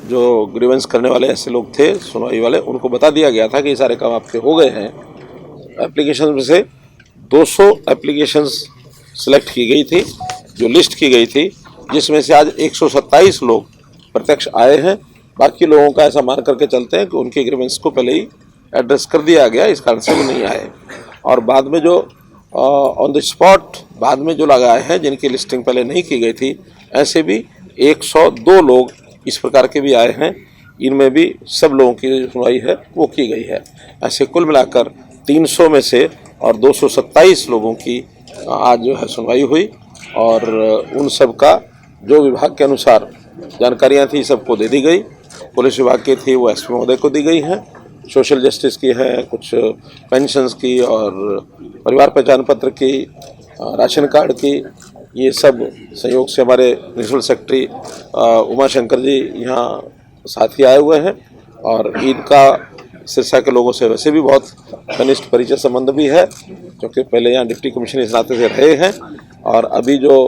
जो ग्रीवेंस करने वाले ऐसे लोग थे सुनवाई वाले, उनको बता दिया गया था कि ये सारे काम आपके हो गए हैं। एप्लीकेशन में से 200 एप्लीकेशंस सिलेक्ट की गई थी, जो लिस्ट की गई थी, जिसमें से आज 127 लोग प्रत्यक्ष आए हैं। बाकी लोगों का ऐसा मान करके चलते हैं कि उनके ग्रीवेंस को पहले ही एड्रेस कर दिया गया, इस कारण से वो नहीं आए। और बाद में जो ऑन द स्पॉट बाद में जो लगाए हैं, जिनकी लिस्टिंग पहले नहीं की गई थी, ऐसे भी 102 लोग इस प्रकार के भी आए हैं। इनमें भी सब लोगों की जो सुनवाई है वो की गई है। ऐसे कुल मिलाकर 300 में से और 227 लोगों की आज जो है सुनवाई हुई, और उन सब का जो विभाग के अनुसार जानकारियां थी सबको दे दी गई। पुलिस विभाग की थी वो एसपी महोदय को दी गई हैं, सोशल जस्टिस की है, कुछ पेंशन्स की और परिवार पहचान पत्र की, राशन कार्ड की, ये सब सहयोग से हमारे प्रिंसिपल सेक्रेटरी उमा शंकर जी यहाँ साथ ही आए हुए हैं। और इनका सिरसा के लोगों से वैसे भी बहुत घनिष्ठ परिचय संबंध भी है, क्योंकि पहले यहाँ डिप्टी कमिश्नर इस नाते से रहे हैं। और अभी जो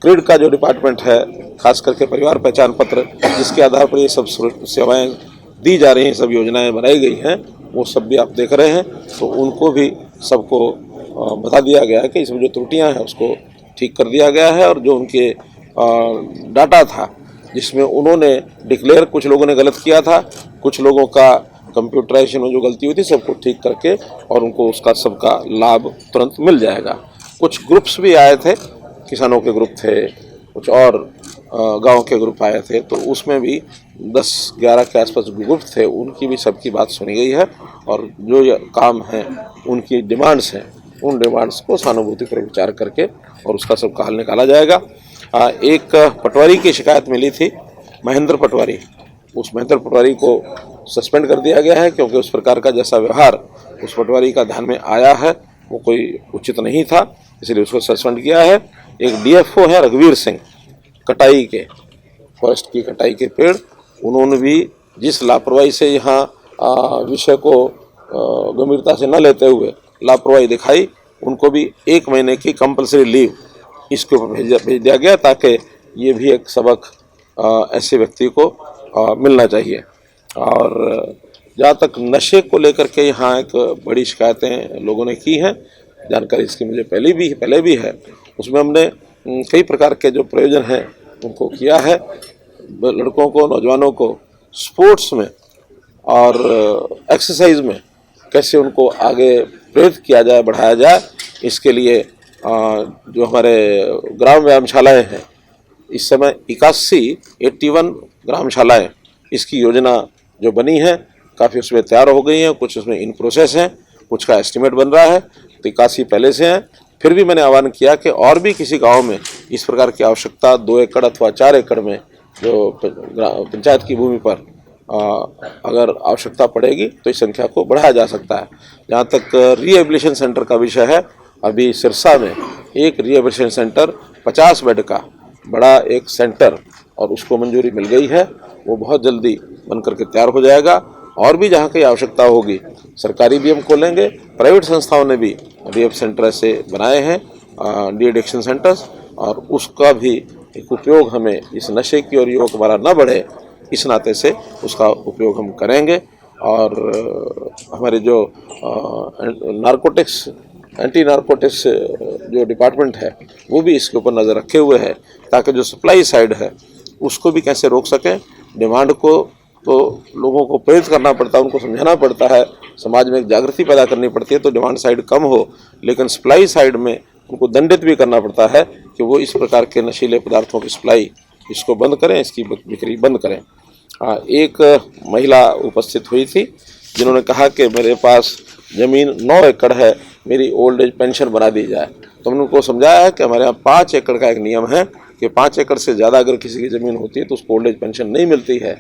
क्रिड का जो डिपार्टमेंट है, खास करके परिवार पहचान पत्र, जिसके आधार पर ये सब सेवाएं दी जा रही हैं, सब योजनाएं बनाई गई हैं, वो सब भी आप देख रहे हैं। तो उनको भी सबको बता दिया गया है कि इसमें जो त्रुटियां हैं उसको ठीक कर दिया गया है। और जो उनके डाटा था, जिसमें उन्होंने डिक्लेयर कुछ लोगों ने गलत किया था, कुछ लोगों का कंप्यूटराइजेशन में जो गलती हुई थी, सबको ठीक करके और उनको उसका सबका लाभ तुरंत मिल जाएगा। कुछ ग्रुप्स भी आए थे, किसानों के ग्रुप थे, कुछ और गांव के ग्रुप आए थे, तो उसमें भी 10-11 के आसपास ग्रुप थे, उनकी भी सबकी बात सुनी गई है। और जो ये काम हैं, उनकी डिमांड्स हैं, उन डिमांड्स को सहानुभूति पर विचार करके और उसका सबका हल निकाला जाएगा। एक पटवारी की शिकायत मिली थी, महेंद्र पटवारी, उस महेंद्र पटवारी को सस्पेंड कर दिया गया है, क्योंकि उस प्रकार का जैसा व्यवहार उस पटवारी का ध्यान में आया है वो कोई उचित नहीं था, इसलिए उसको सस्पेंड किया है। एक डीएफओ है रघुवीर सिंह, कटाई के, फॉरेस्ट की कटाई के पेड़, उन्होंने भी जिस लापरवाही से यहाँ विषय को गंभीरता से न लेते हुए लापरवाही दिखाई, उनको भी 1 महीने की कंपलसरी लीव इसके ऊपर भेज दिया गया, ताकि ये भी एक सबक ऐसे व्यक्ति को मिलना चाहिए। और जहाँ तक नशे को लेकर के यहाँ एक बड़ी शिकायतें लोगों ने की हैं, जानकारी इसकी मुझे पहले भी है। उसमें हमने कई प्रकार के जो प्रयोजन हैं उनको किया है। लड़कों को, नौजवानों को स्पोर्ट्स में और एक्सरसाइज में कैसे उनको आगे प्रेरित किया जाए, बढ़ाया जाए, इसके लिए जो हमारे ग्राम व्यायामशालाएँ हैं, इस समय 81 ग्रामशालाएँ, इसकी योजना जो बनी है काफ़ी उसमें तैयार हो गई हैं, कुछ उसमें इन प्रोसेस हैं, कुछ का एस्टिमेट बन रहा है। तो 81 पहले से हैं। फिर भी मैंने आह्वान किया कि और भी किसी गांव में इस प्रकार की आवश्यकता 2 एकड़ अथवा 4 एकड़ में जो पंचायत की भूमि पर अगर आवश्यकता पड़ेगी तो इस संख्या को बढ़ाया जा सकता है। जहाँ तक रिहेबिलिटेशन सेंटर का विषय है, अभी सिरसा में एक रिहेबिलिटेशन सेंटर 50 बेड का बड़ा एक सेंटर, और उसको मंजूरी मिल गई है, वो बहुत जल्दी बन करके तैयार हो जाएगा। और भी जहाँ की आवश्यकता होगी, सरकारी भी हम खोलेंगे, प्राइवेट संस्थाओं ने भी रिहेब सेंटर ऐसे बनाए हैं, डी एडिक्शन सेंटर्स, और उसका भी एक उपयोग हमें इस नशे की और युवक हमारा न बढ़े, इस नाते से उसका उपयोग हम करेंगे। और हमारे जो नारकोटिक्स, एंटी नारकोटिक्स जो डिपार्टमेंट है, वो भी इसके ऊपर नज़र रखे हुए है, ताकि जो सप्लाई साइड है उसको भी कैसे रोक सकें। डिमांड को तो लोगों को प्रेरित करना पड़ता है, उनको समझाना पड़ता है, समाज में एक जागृति पैदा करनी पड़ती है, तो डिमांड साइड कम हो, लेकिन सप्लाई साइड में उनको दंडित भी करना पड़ता है कि वो इस प्रकार के नशीले पदार्थों की सप्लाई इसको बंद करें, इसकी बिक्री बंद करें। एक महिला उपस्थित हुई थी जिन्होंने कहा कि मेरे पास ज़मीन 9 एकड़ है, मेरी ओल्ड एज पेंशन बना दी जाए। तो हमने उनको समझाया है कि हमारे यहाँ 5 एकड़ का एक नियम है कि 5 एकड़ से ज़्यादा अगर किसी की ज़मीन होती है तो उसको ओल्ड एज पेंशन नहीं मिलती है।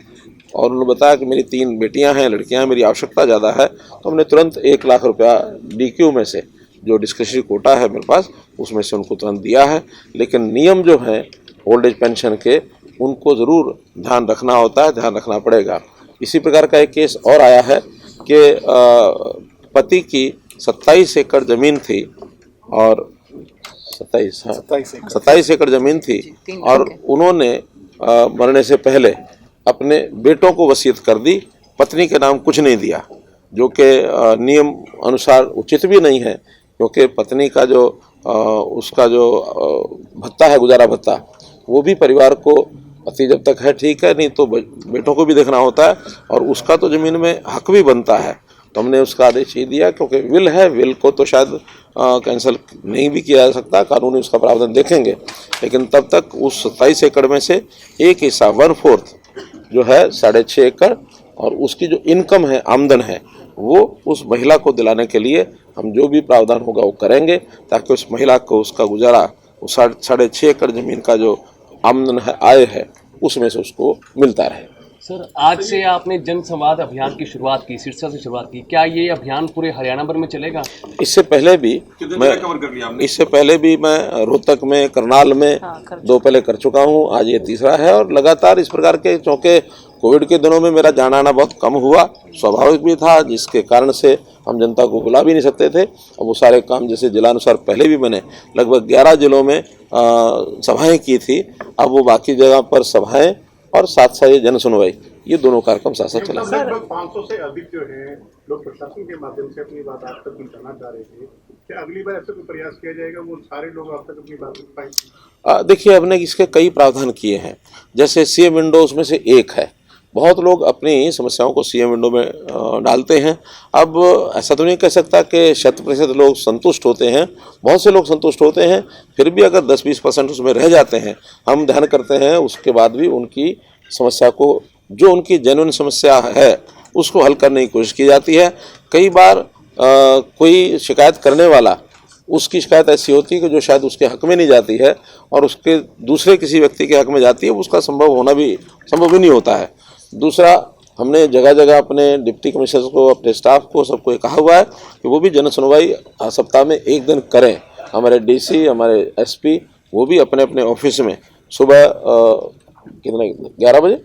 और उन्होंने बताया कि मेरी 3 बेटियां हैं, लड़कियां हैं, मेरी आवश्यकता ज़्यादा है, तो हमने तुरंत 1 लाख रुपया DQ में से, जो डिस्क्रिशनरी कोटा है मेरे पास, उसमें से उनको तुरंत दिया है। लेकिन नियम जो हैं ओल्ड एज पेंशन के, उनको ज़रूर ध्यान रखना होता है, ध्यान रखना पड़ेगा। इसी प्रकार का एक केस और आया है कि पति की 27 एकड़ ज़मीन थी, और 27 एकड़ ज़मीन थी, और उन्होंने मरने से पहले अपने बेटों को वसीयत कर दी, पत्नी के नाम कुछ नहीं दिया, जो कि नियम अनुसार उचित भी नहीं है, क्योंकि पत्नी का जो उसका जो भत्ता है, गुजारा भत्ता, वो भी परिवार को, पति जब तक है ठीक है, नहीं तो बेटों को भी देखना होता है, और उसका तो ज़मीन में हक भी बनता है। तो हमने उसका आदेश ही दिया, क्योंकि विल है, विल को तो शायद कैंसिल नहीं भी किया जा सकता, कानूनी उसका प्रावधान देखेंगे, लेकिन तब तक उस 27 एकड़ में से एक हिस्सा 1/4 जो है 6.5 एकड़, और उसकी जो इनकम है, आमदन है, वो उस महिला को दिलाने के लिए हम जो भी प्रावधान होगा वो करेंगे, ताकि उस महिला को उसका गुजारा, उस 6.5 एकड़ ज़मीन का जो आमदन है, आय है, उसमें से उसको मिलता रहे। सर, आज से आपने जन संवाद अभियान की शुरुआत की, सिरसा से शुरुआत की, क्या ये अभियान पूरे हरियाणा भर में चलेगा? इससे पहले भी मैं रोहतक में, करनाल में 2 पहले कर चुका हूँ, आज ये तीसरा है, और लगातार इस प्रकार के, चूँकि कोविड के दिनों में मेरा जाना आना बहुत कम हुआ, स्वाभाविक भी था, जिसके कारण से हम जनता को बुला भी नहीं सकते थे। अब वो सारे काम जैसे जिलानुसार पहले भी मैंने लगभग 11 जिलों में सभाएं की थी, अब वो बाकी जगह पर सभाएं और साथ साथ ये जन सुनवाई, ये दोनों कार्यक्रम साथ साथ चला। लगभग 500 से अधिक जो है लोग प्रशासन के माध्यम से अपनी बात आप तक पहुंचाना चाह रहे थे, क्या अगली बार ऐसा कोई प्रयास किया जाएगा, वो सारे लोग आप तक अपनी बात रख पाएंगे? देखिए, हमने इसके कई प्रावधान किए हैं, जैसे सीएम विंडो उसमें से एक है। बहुत लोग अपनी समस्याओं को सीएम विंडो में डालते हैं। अब ऐसा तो नहीं कह सकता कि 100% लोग संतुष्ट होते हैं, बहुत से लोग संतुष्ट होते हैं, फिर भी अगर 10-20% उसमें रह जाते हैं, हम ध्यान करते हैं, उसके बाद भी उनकी समस्या को, जो उनकी जेन्युइन समस्या है, उसको हल करने की कोशिश की जाती है। कई बार कोई शिकायत करने वाला, उसकी शिकायत ऐसी होती है कि जो शायद उसके हक में नहीं जाती है, और उसके दूसरे किसी व्यक्ति के हक में जाती है, उसका संभव ही नहीं होता है। दूसरा, हमने जगह जगह अपने डिप्टी कमिश्नर को, अपने स्टाफ को, सबको कहा हुआ है कि वो भी जन सुनवाई सप्ताह में 1 दिन करें। हमारे डीसी, हमारे एसपी, वो भी अपने अपने ऑफिस में सुबह कितना 11 बजे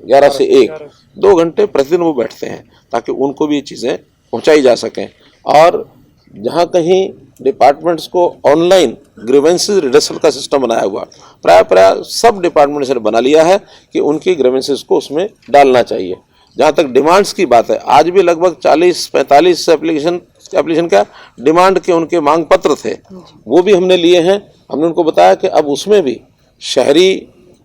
11 से 1 2 घंटे प्रतिदिन वो बैठते हैं, ताकि उनको भी ये चीज़ें पहुँचाई जा सकें। और जहाँ कहीं डिपार्टमेंट्स को ऑनलाइन ग्रीवेंसेस रिडर्सल का सिस्टम बनाया हुआ, प्राय सब डिपार्टमेंट्स ने बना लिया है कि उनकी ग्रीवेंसेस को उसमें डालना चाहिए। जहाँ तक डिमांड्स की बात है, आज भी लगभग 40-45 एप्लीकेशन का डिमांड के उनके मांग पत्र थे, वो भी हमने लिए हैं। हमने उनको बताया कि अब उसमें भी शहरी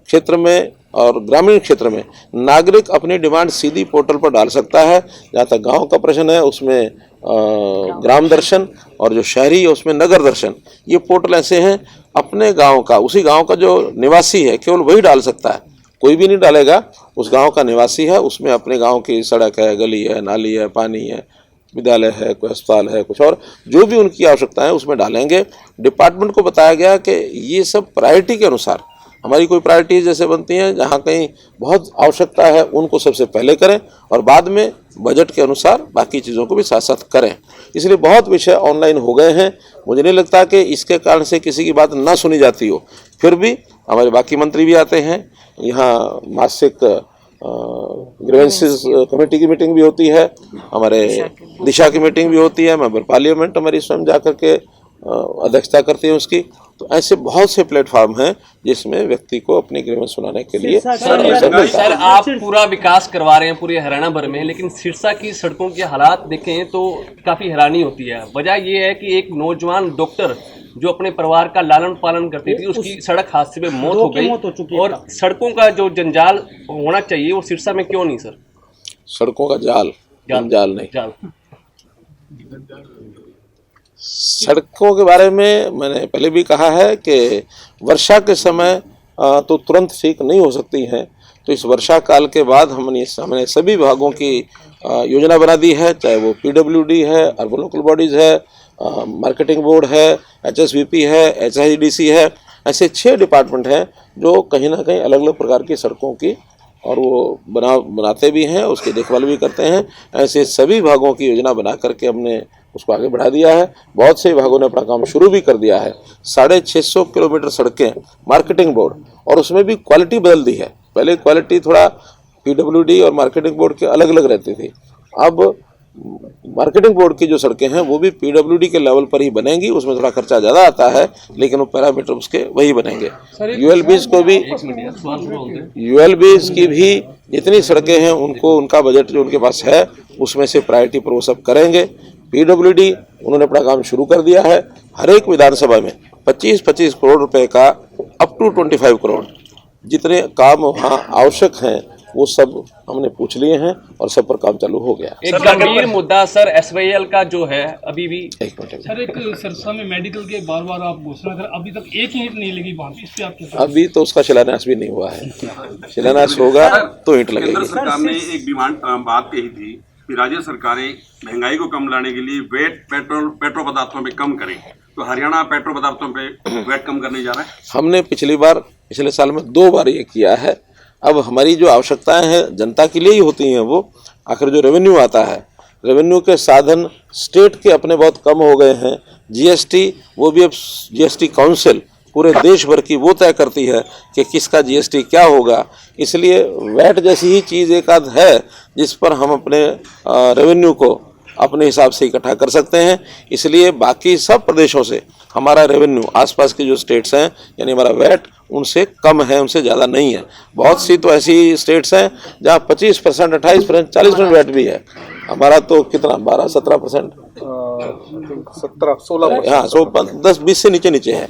क्षेत्र में और ग्रामीण क्षेत्र में नागरिक अपनी डिमांड सीधी पोर्टल पर डाल सकता है। जहाँ तक गांव का प्रश्न है, उसमें ग्राम दर्शन, और जो शहरी है उसमें नगर दर्शन, ये पोर्टल ऐसे हैं, अपने गांव का, उसी गांव का जो निवासी है केवल वही डाल सकता है, कोई भी नहीं डालेगा। उस गांव का निवासी है, उसमें अपने गांव की सड़क है, गली है, नाली है, पानी है, विद्यालय है, कोई अस्पताल है, कुछ और जो भी उनकी आवश्यकता है उसमें डालेंगे। डिपार्टमेंट को बताया गया कि ये सब प्रायोरिटी के अनुसार, हमारी कोई प्रायोरिटीज जैसे बनती हैं, जहाँ कहीं बहुत आवश्यकता है उनको सबसे पहले करें, और बाद में बजट के अनुसार बाकी चीज़ों को भी साथ साथ करें। इसलिए बहुत विषय ऑनलाइन हो गए हैं। मुझे नहीं लगता कि इसके कारण से किसी की बात ना सुनी जाती हो। फिर भी हमारे बाकी मंत्री भी आते हैं, यहाँ मासिक ग्रीवेंसेस कमेटी की मीटिंग भी होती है, हमारे दिशा की मीटिंग भी होती है, मेंबर पार्लियामेंट हमारी स्वयं जाकर के अध्यक्षता करती है उसकी। तो ऐसे बहुत से प्लेटफॉर्म हैं जिसमें व्यक्ति को अपनी ग्रीवेंस सुनाने के लिए सर, आप पूरा विकास करवा रहे हैं पूरे हरियाणा भर में, लेकिन सिरसा की सड़कों के हालात देखें तो काफ़ी हैरानी होती है। वजह ये है कि एक नौजवान डॉक्टर जो अपने परिवार का लालन पालन करती थी, उसकी सड़क हादसे में मौत हो गई, और सड़कों का जो जंजाल होना चाहिए वो सिरसा में क्यों नहीं सर? सड़कों का जंजाल नहीं, सड़कों के बारे में मैंने पहले भी कहा है कि वर्षा के समय तो तुरंत ठीक नहीं हो सकती हैं, तो इस वर्षा काल के बाद हमने सभी विभागों की योजना बना दी है, चाहे वो PWD है, अर्बन लोकल बॉडीज़ है, मार्केटिंग बोर्ड है, HSVP है, HIDC है, ऐसे 6 डिपार्टमेंट हैं जो कहीं ना कहीं अलग अलग प्रकार की सड़कों की और वो बनाते भी हैं, उसकी देखभाल भी करते हैं। ऐसे सभी विभागों की योजना बना करके हमने उसको आगे बढ़ा दिया है। बहुत से विभागों ने अपना काम शुरू भी कर दिया है। 650 किलोमीटर सड़कें मार्केटिंग बोर्ड, और उसमें भी क्वालिटी बदल दी है। पहले क्वालिटी थोड़ा PWD और मार्केटिंग बोर्ड के अलग अलग रहती थी, अब मार्केटिंग बोर्ड की जो सड़कें हैं वो भी पीडब्ल्यूडी के लेवल पर ही बनेंगी, उसमें थोड़ा खर्चा ज़्यादा आता है लेकिन वो पैरामीटर उसके वही बनेंगे। यूएलबीज को भी, यूएलबीज की भी जितनी सड़कें हैं उनको उनका बजट जो उनके पास है उसमें से प्रायोरिटी पर वो सब करेंगे। पीडब्ल्यूडी उन्होंने अपना काम शुरू कर दिया है, हर एक विधानसभा में 25-25 करोड़ रुपए का अप टू 25 करोड़ जितने काम वहाँ आवश्यक हैं वो सब हमने पूछ लिए हैं और सब पर काम चालू हो गया। एक गंभीर मुद्दा सर एसवाईएल का जो है अभी भी एक मिनट, सर एक सिरसा में मेडिकल के बार आप घोषणा कर, अभी तक एक ईंट नहीं लगी वहाँ पे, इस पे आप क्या? अभी तो उसका शिलान्यास भी नहीं हुआ है, शिलान्यास होगा तो ईंट लगेगी। केंद्र सरकार ने एक डिमांड बात कही थी कि राज्य सरकारें महंगाई को कम लाने के लिए वेट पेट्रोल पदार्थों पे कम करें, तो हरियाणा पेट्रोल पदार्थों पे वेट कम करने जा रहा है। हमने पिछले साल में 2 बार ये किया है। अब हमारी जो आवश्यकताएं हैं जनता के लिए ही होती हैं, वो आखिर जो रेवेन्यू आता है, रेवेन्यू के साधन स्टेट के अपने बहुत कम हो गए हैं। जीएसटी, वो भी अब जीएसटी काउंसिल पूरे देश भर की वो तय करती है कि किसका जीएसटी क्या होगा, इसलिए वैट जैसी ही चीज़ एक आध है जिस पर हम अपने रेवेन्यू को अपने हिसाब से इकट्ठा कर सकते हैं। इसलिए बाकी सब प्रदेशों से हमारा रेवेन्यू, आसपास के जो स्टेट्स हैं यानी हमारा वैट उनसे कम है, उनसे ज़्यादा नहीं है। बहुत सी तो ऐसी स्टेट्स हैं जहाँ 25%, 28%, 40% वैट भी है। हमारा तो कितना 12-17%, 17-16 हाँ 10-20 से नीचे है।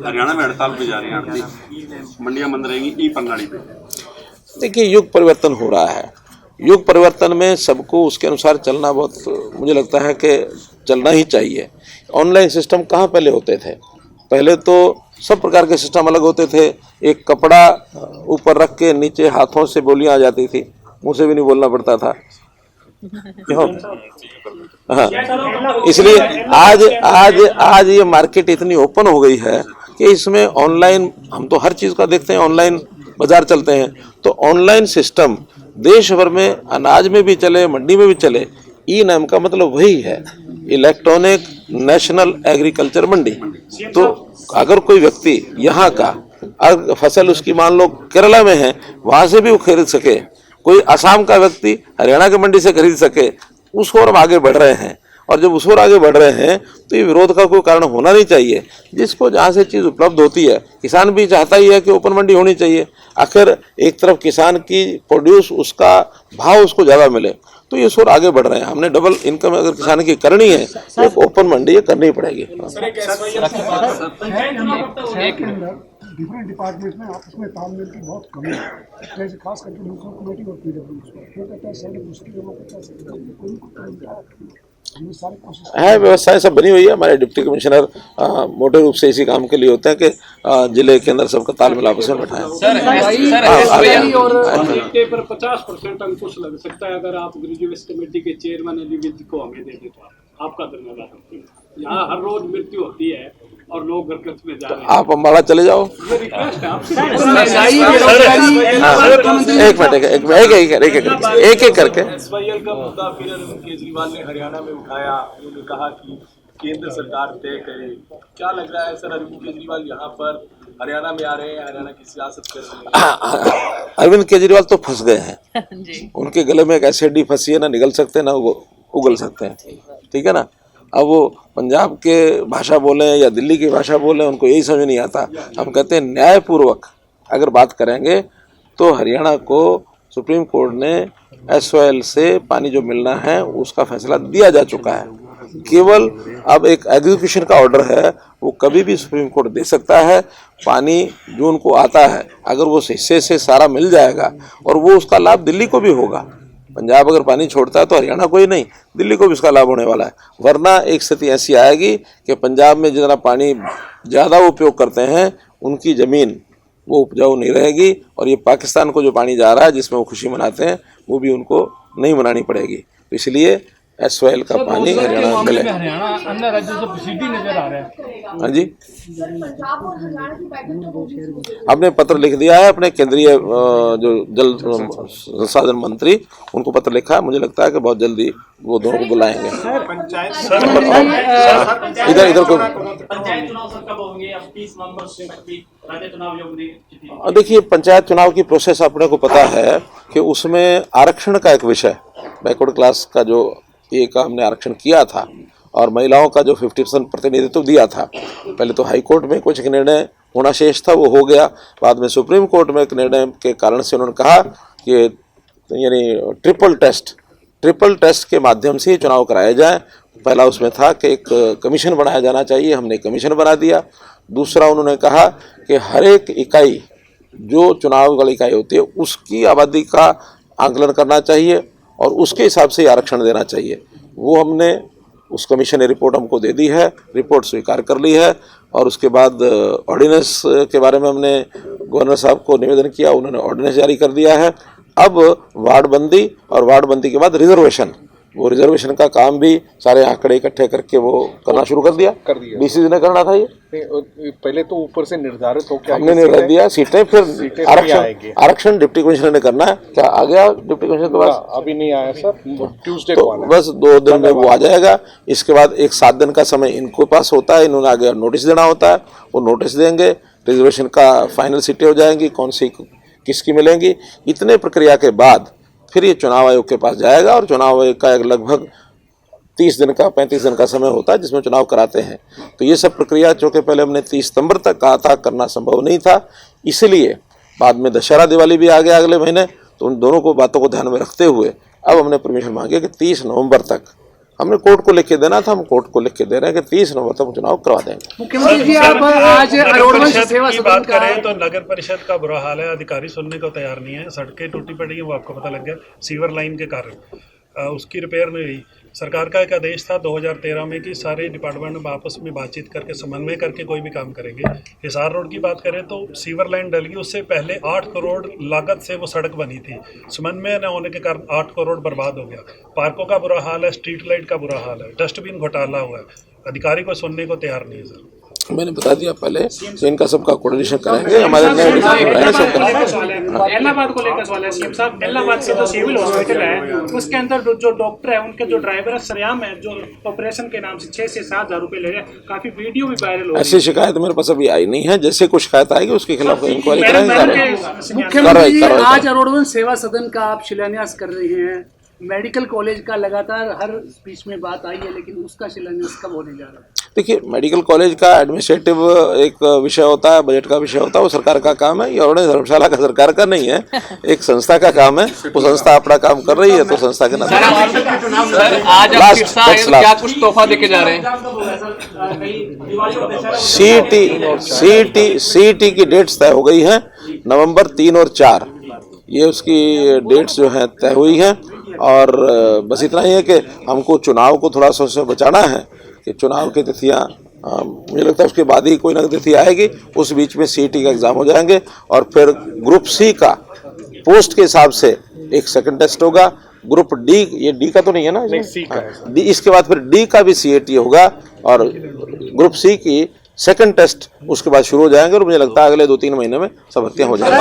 हरियाणा में हड़ताल पे जा रहे हैं आड़ती, मंडियां बंद रहेंगी ई प्रणाली पे। देखिए युग परिवर्तन हो रहा है, युग परिवर्तन में सबको उसके अनुसार चलना बहुत मुझे लगता है कि चलना ही चाहिए। ऑनलाइन सिस्टम कहाँ पहले होते थे? पहले तो सब प्रकार के सिस्टम अलग होते थे। एक कपड़ा ऊपर रख के नीचे हाथों से बोलियां आ जाती थी, मुँह से भी नहीं बोलना पड़ता था। क्यों? हाँ, इसलिए आज ये मार्केट इतनी ओपन हो गई है कि इसमें ऑनलाइन हम तो हर चीज़ का देखते हैं, ऑनलाइन बाजार चलते हैं, तो ऑनलाइन सिस्टम देश भर में अनाज में भी चले, मंडी में भी चले। ई नाम का मतलब वही है, इलेक्ट्रॉनिक नेशनल एग्रीकल्चर मंडी। तो अगर कोई व्यक्ति यहाँ का अगर फसल उसकी मान लो केरला में है, वहाँ से भी वो खरीद सके, कोई असम का व्यक्ति हरियाणा की मंडी से खरीद सके, उस ओर हम आगे बढ़ रहे हैं। और जब उस ओर आगे बढ़ रहे हैं तो ये विरोध का कोई कारण होना नहीं चाहिए। जिसको जहाँ से चीज़ उपलब्ध होती है, किसान भी चाहता ही है कि ओपन मंडी होनी चाहिए। आखिर एक तरफ किसान की प्रोड्यूस, उसका भाव उसको ज़्यादा मिले, तो ये ओर आगे बढ़ रहे हैं। हमने डबल इनकम अगर किसान की करनी है तो एक ओपन मंडी ये करनी पड़ेगी। डिफरेंट डिपार्टमेंट में आपस में तालमेल की बहुत कमी है, जैसे खास करके म्यूनसिपल कमेटी और पीडब्ल्यूडी वो कहता है सर मुश्किल है। व्यवस्थाएं सब बनी हुई है। हमारे डिप्टी कमिश्नर मोटे रूप से इसी काम के लिए होते हैं कि जिले के अंदर सबका तालमेल आपस में बैठाएं। पर 50% अंकुश लग सकता है अगर आप ग्रेजुएट कमेटी के चेयरमैन अली को हमें दे दें तो आपका धन्यवाद। यहाँ हर रोज मृत्यु होती है और लोग गरकत में जा रहे हैं। आप अम्बाला चले जाओ। एक एक करके एसवाईएल का मुद्दा फिर अरविंद केजरीवाल ने हरियाणा में उठाया। उन्होंने कहा कि केंद्र सरकार तय करे। क्या लग रहा है सर, अरविंद केजरीवाल यहाँ पर हरियाणा में आ रहे हैं, हरियाणा की सियासत कर रहे हैं? अरविंद केजरीवाल तो फंस गए हैं। उनके गले में एक एसिड फंसी है, ना निगल सकते ना वो उगल सकते हैं। ठीक है ना। अब वो पंजाब के भाषा बोलें या दिल्ली की भाषा बोलें, उनको यही समझ नहीं आता। हम कहते हैं न्यायपूर्वक अगर बात करेंगे तो हरियाणा को सुप्रीम कोर्ट ने एसवाईएल से पानी जो मिलना है उसका फैसला दिया जा चुका है। केवल अब एक एग्जीक्यूशन का ऑर्डर है, वो कभी भी सुप्रीम कोर्ट दे सकता है। पानी जो उनको आता है अगर वो हिस्से से सारा मिल जाएगा और वो उसका लाभ दिल्ली को भी होगा। पंजाब अगर पानी छोड़ता है तो हरियाणा को ही नहीं, दिल्ली को भी उसका लाभ होने वाला है। वरना एक स्थिति ऐसी आएगी कि पंजाब में जितना पानी ज़्यादा उपयोग करते हैं उनकी ज़मीन वो उपजाऊ नहीं रहेगी, और ये पाकिस्तान को जो पानी जा रहा है जिसमें वो खुशी मनाते हैं वो भी उनको नहीं मनानी पड़ेगी। तो इसलिए एसवाइएल का पानी हरियाणा में मिले। हरियाणा अन्य राज्यों से पीछे नजर आ रहा है। हाँ जी, आपने पत्र लिख दिया है अपने केंद्रीय जो जल संसाधन मंत्री, उनको पत्र लिखा है। मुझे लगता है कि बहुत जल्दी वो दोनों को बुलाएंगे। इधर को पंचायत चुनाव सर कब होंगे? अब 30 नवंबर से राज्य चुनाव होंगे। देखिए, पंचायत चुनाव की प्रोसेस अपने को पता है कि उसमें आरक्षण का एक विषय, बैकवर्ड क्लास का जो एक हमने आरक्षण किया था और महिलाओं का जो 50% प्रतिनिधित्व दिया था, पहले तो हाई कोर्ट में कुछ निर्णय होना शेष था, वो हो गया। बाद में सुप्रीम कोर्ट में एक निर्णय के कारण से उन्होंने कहा कि यानी ट्रिपल टेस्ट के माध्यम से ही चुनाव कराए जाए। पहला उसमें था कि एक कमीशन बनाया जाना चाहिए, हमने कमीशन बना दिया। दूसरा उन्होंने कहा कि हर एक इकाई जो चुनाव वाली इकाई होती है उसकी आबादी का आंकलन करना चाहिए और उसके हिसाब से आरक्षण देना चाहिए। वो हमने, उस कमीशन ने रिपोर्ट हमको दे दी है, रिपोर्ट स्वीकार कर ली है और उसके बाद ऑर्डिनेंस के बारे में हमने गवर्नर साहब को निवेदन किया, उन्होंने ऑर्डिनेंस जारी कर दिया है। अब वार्डबंदी और वार्डबंदी के बाद रिजर्वेशन, वो रिजर्वेशन का काम भी सारे आंकड़े इकट्ठे करके वो करना शुरू कर दिया। डीसीसी ने करना था ये, पहले तो ऊपर से निर्धारित हो क्या हमने निर्णय दिया सीटें, फिर आरक्षण डिप्टी कमिश्नर ने करना है। क्या आ गया डिप्टी कमिश्नर के पास? अभी नहीं आया सर, ट्यूसडे तो बस 2 दिन में वो आ जाएगा। इसके बाद एक 7 दिन का समय इनके पास होता है, इन्होंने आगे नोटिस देना होता है, वो नोटिस देंगे, रिजर्वेशन का फाइनल सीटें हो जाएंगी, कौन सी किसकी मिलेंगी। इतने प्रक्रिया के बाद फिर ये चुनाव आयोग के पास जाएगा और चुनाव आयोग का लगभग 30 दिन का 35 दिन का समय होता है जिसमें चुनाव कराते हैं। तो ये सब प्रक्रिया चूँकि पहले हमने 30 सितंबर तक कहा था, करना संभव नहीं था, इसलिए बाद में दशहरा दिवाली भी आ गया अगले महीने। तो उन दोनों को बातों को ध्यान में रखते हुए अब हमने परमिशन मांगी कि 30 नवंबर तक हमने कोर्ट को लिख के देना था, हम कोर्ट को लिख के दे रहे हैं कि 30 नवंबर तक चुनाव करवा देंगे। मुख्यमंत्री जी, आप आज सेवा की बात करें तो नगर परिषद का बुरा हाल है, अधिकारी सुनने को तैयार नहीं है, सड़कें टूटी पड़ी हैं, वो आपको पता लग गया सीवर लाइन के कारण, उसकी रिपेयर नहीं हुई। सरकार का एक आदेश था 2013 में कि सारे डिपार्टमेंट आपस में बातचीत करके समन्वय करके कोई भी काम करेंगे। हिसार रोड की बात करें तो सीवर लाइन डल गई, उससे पहले 8 करोड़ लागत से वो सड़क बनी थी, समन्वय न होने के कारण 8 करोड़ बर्बाद हो गया। पार्कों का बुरा हाल है, स्ट्रीट लाइट का बुरा हाल है, डस्टबिन घोटाला हुआ है, अधिकारी को सुनने को तैयार नहीं है सर। मैंने बता दिया पहले, तो इनका सबका कोऑर्डिनेशन करेंगे, हमारे इलाहाबाद को लेकर सवाल है सीएम साहब। इलाहाबाद के जो सिविल हॉस्पिटल है उसके अंदर जो डॉक्टर है, उनके जो ड्राइवर है सरेआम है, जो ऑपरेशन के नाम से 6 से 7 हज़ार रुपए ले रहे हैं, काफी वीडियो भी वायरल हो रही है। ऐसी शिकायत मेरे पास अभी आई नहीं है, जैसे कुछ शिकायत आएगी उसके खिलाफ इंक्वायरी करेंगे। मुख्यमंत्री आज अरोड़वन सेवा सदन का आप शिलान्यास कर रहे हैं, मेडिकल कॉलेज का लगातार हर बीच में बात आई है, लेकिन उसका शिलान्यास कब होने जा रहा है? देखिए, मेडिकल कॉलेज का एडमिनिस्ट्रेटिव एक विषय होता है, बजट का विषय होता है, वो सरकार का काम है। ये ऑर्डिनेंस धर्मशाला का सरकार का नहीं है, एक संस्था का काम है। वो संस्था अपना काम कर रही है तो संस्था के नाम आज आप सिरसा आए तो क्या कुछ तोहफा देके जा रहे हैं? सीईटी की डेट्स तय हो गई हैं, नवंबर 3 और 4 ये उसकी डेट्स जो हैं तय हुई हैं। और बस इतना ही है कि हमको चुनाव को थोड़ा सा उससे बचाना है कि चुनाव की तिथियाँ, मुझे लगता है उसके बाद ही कोई ना तिथि आएगी, उस बीच में सीईटी का एग्ज़ाम हो जाएंगे और फिर ग्रुप सी का पोस्ट के हिसाब से एक सेकंड टेस्ट होगा। ग्रुप डी, ये डी का तो नहीं है ना, डी, इसके बाद फिर डी का भी सीईटी होगा और ग्रुप सी की सेकंड टेस्ट उसके बाद शुरू हो जाएंगे और मुझे लगता है अगले 2-3 महीने में सब भर्तियाँ हो जाएंगी।